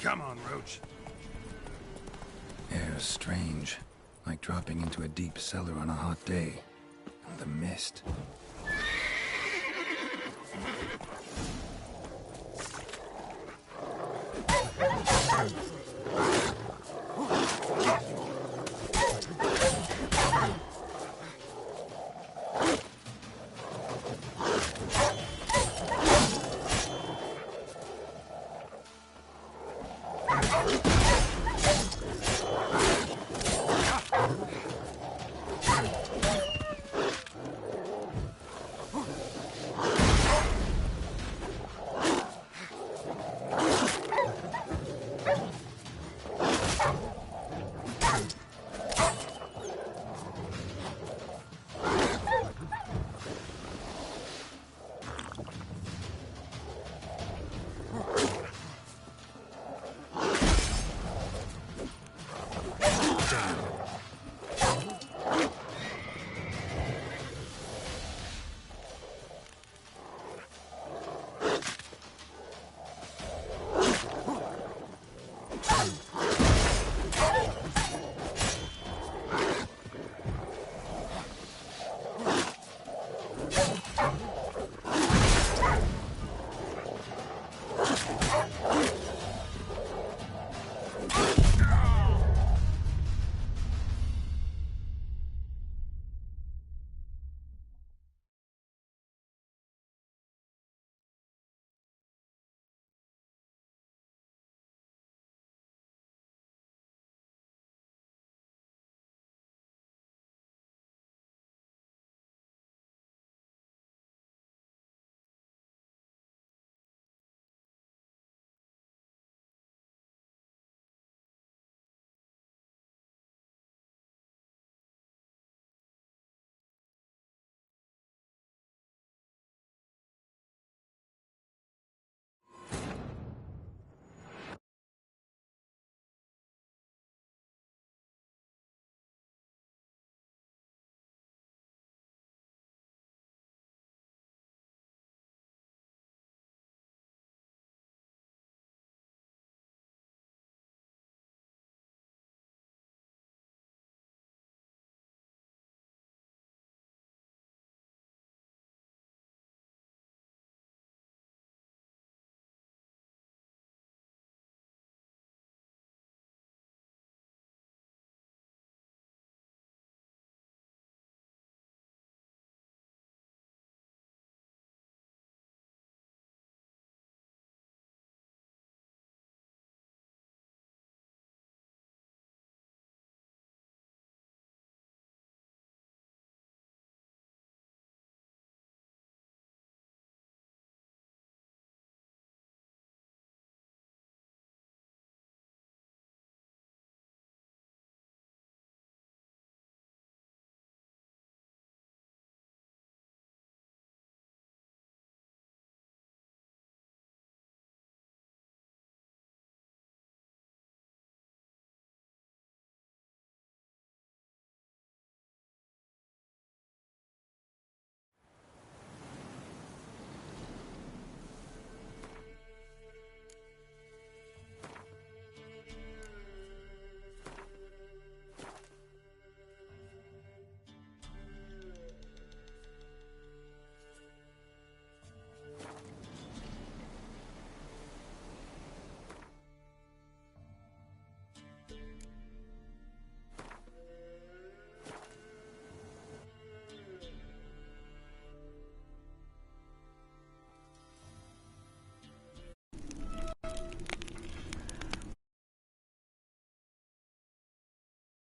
Come on, Roach. Air's strange, like dropping into a deep cellar on a hot day. And the mist.